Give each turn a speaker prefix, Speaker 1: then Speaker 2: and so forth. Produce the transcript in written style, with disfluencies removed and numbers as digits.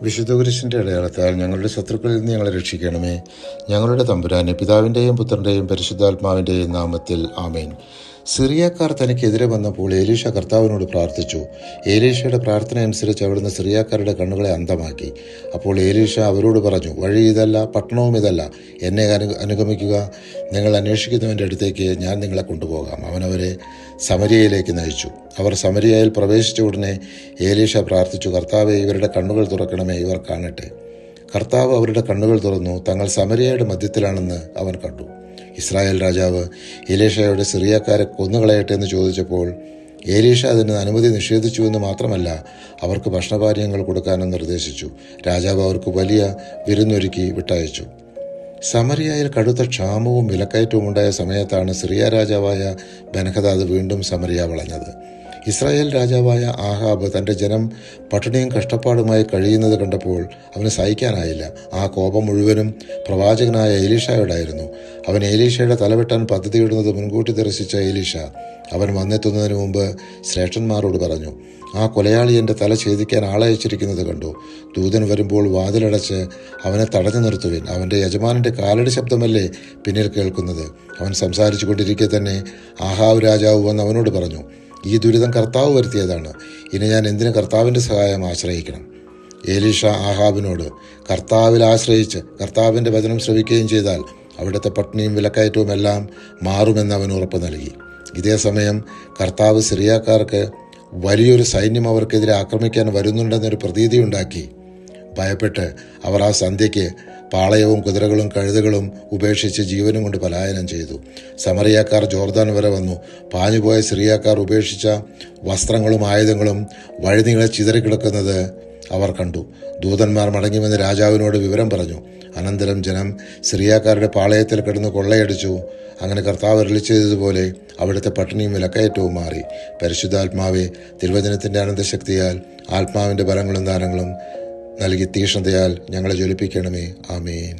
Speaker 1: വിശുദ്ധ കുരിശിൻ്റെ അടയാളത്താൽ ഞങ്ങളുടെ ശത്രുക്കളിൽ നിന്ന് ഞങ്ങളെ രക്ഷിക്കണമേ. ഞങ്ങളുടെ തമ്പുരാനെ, പിതാവിൻ്റെയും പുത്രൻ്റെയും പരിശുദ്ധാത്മാവിൻ്റെയും നാമത്തിൽ ആമേൻ. സിറിയക്കാർ തനിക്കെതിരെ വന്നപ്പോൾ ഏലീഷ കർത്താവിനോട് പ്രാർത്ഥിച്ചു. ഏലീഷയുടെ പ്രാർത്ഥന അനുസരിച്ച് അവിടുന്ന് സിറിയക്കാരുടെ കണ്ണുകളെ അന്ധമാക്കി. അപ്പോൾ ഏലീഷ അവരോട് പറഞ്ഞു, വഴി ഇതല്ല, പട്ടണവും ഇതല്ല. എന്നെ അനുഗമിക്കുക. നിങ്ങൾ അന്വേഷിക്കുന്നവൻ്റെ അടുത്തേക്ക് ഞാൻ നിങ്ങളെ കൊണ്ടുപോകാം. അവനവരെ സമരിയയിലേക്ക് നയിച്ചു. അവർ സമരിയയിൽ പ്രവേശിച്ച ഉടനെ ഏലീഷ പ്രാർത്ഥിച്ചു, കർത്താവെ, ഇവരുടെ കണ്ണുകൾ തുറക്കണമേ, ഇവർ കാണട്ടെ. കർത്താവ് അവരുടെ കണ്ണുകൾ തുറന്നു. തങ്ങൾ സമരിയയുടെ മധ്യത്തിലാണെന്ന് അവൻ കണ്ടു. ഇസ്രായേൽ രാജാവ് എലീഷയോട് സിറിയക്കാരെ കൊന്നുകളയട്ടെ എന്ന് ചോദിച്ചപ്പോൾ ഏലീഷ അതിന് അനുമതി നിഷേധിച്ചുവെന്ന് മാത്രമല്ല, അവർക്ക് ഭക്ഷണപാനീയങ്ങൾ കൊടുക്കാനും നിർദ്ദേശിച്ചു. രാജാവ് അവർക്ക് വലിയ വിരുന്നൊരുക്കി വിട്ടയച്ചു. സമരിയയിൽ കടുത്ത ക്ഷാമവും വിലക്കയറ്റവും ഉണ്ടായ സമയത്താണ് സിറിയ രാജാവായ ബെൻഹദാദ് വീണ്ടും സമരിയ വളഞ്ഞത്. ഇസ്രായേൽ രാജാവായ ആഹാബ് തൻ്റെ ജനം പട്ടിണിയും കഷ്ടപ്പാടുമായി കഴിയുന്നത് കണ്ടപ്പോൾ അവന് സഹിക്കാനായില്ല. ആ കോപം മുഴുവനും പ്രവാചകനായ എലീഷയോടായിരുന്നു. അവൻ എലീഷയുടെ തലവെട്ടാൻ പദ്ധതിയിടുന്നത് മുൻകൂട്ടി ദർശിച്ച എലീഷ അവൻ വന്നെത്തുന്നതിന് മുമ്പ് ശ്രേഷ്ഠന്മാരോട് പറഞ്ഞു, ആ കൊലയാളി എൻ്റെ തല ഛേദിക്കാൻ ആളയച്ചിരിക്കുന്നത് കണ്ടു. ദൂതൻ വരുമ്പോൾ വാതിലടച്ച് അവനെ തടഞ്ഞു നിർത്തുവിൻ. അവൻ്റെ യജമാനൻ്റെ കാലടി ശബ്ദമല്ലേ പിന്നിൽ കേൾക്കുന്നത്. അവൻ സംസാരിച്ചു കൊണ്ടിരിക്കെ തന്നെ ആഹാബ് രാജാവ് വന്ന് അവനോട് പറഞ്ഞു, ഈ ദുരിതം കർത്താവ് വരുത്തിയതാണ്. ഇനി ഞാൻ എന്തിന് കർത്താവിൻ്റെ സഹായം ആശ്രയിക്കണം? ഏലീഷ ആഹാബിനോട്, കർത്താവിൽ ആശ്രയിച്ച് കർത്താവിൻ്റെ വചനം ശ്രവിക്കുകയും ചെയ്താൽ അവിടുത്തെ പട്ടിണിയും വിലക്കയറ്റവും എല്ലാം മാറുമെന്ന് അവൻ ഉറപ്പ് നൽകി. ഇതേ സമയം കർത്താവ് സിറിയക്കാർക്ക് വലിയൊരു സൈന്യം അവർക്കെതിരെ ആക്രമിക്കാൻ വരുന്നുണ്ടെന്നൊരു പ്രതീതിയുണ്ടാക്കി. ഭയപ്പെട്ട് അവർ ആ സന്ധ്യയ്ക്ക് പാളയവും കുതിരകളും കഴുതകളും ഉപേക്ഷിച്ച് ജീവനും കൊണ്ട് പലായനം ചെയ്തു. സമറിയക്കാർ ജോർദാൻ വരെ വന്നു. പാഞ്ഞുപോയ സിറിയക്കാർ ഉപേക്ഷിച്ച വസ്ത്രങ്ങളും ആയുധങ്ങളും വഴിനീളെ ചിതറിക്കിടക്കുന്നത് അവർ കണ്ടു. ദൂതന്മാർ മടങ്ങിവന്ന് രാജാവിനോട് വിവരം പറഞ്ഞു. അനന്തരം ജനം സിറിയക്കാരുടെ പാളയത്തിൽ കിടന്ന് കൊള്ളയടിച്ചു. അങ്ങനെ കർത്താവ് അരുളിച്ചതുപോലെ അവിടുത്തെ പട്ടിണിയും വിലക്കയറ്റവും മാറി. പരിശുദ്ധാത്മാവെ, തിരുവചനത്തിൻ്റെ അനന്തശക്തിയാൽ ആത്മാവിൻ്റെ ബലങ്ങളും ദാനങ്ങളും നൽകി തീക്ഷ്ണതയാൽ ഞങ്ങളെ ജ്വലിപ്പിക്കണമേ. ആമേൻ.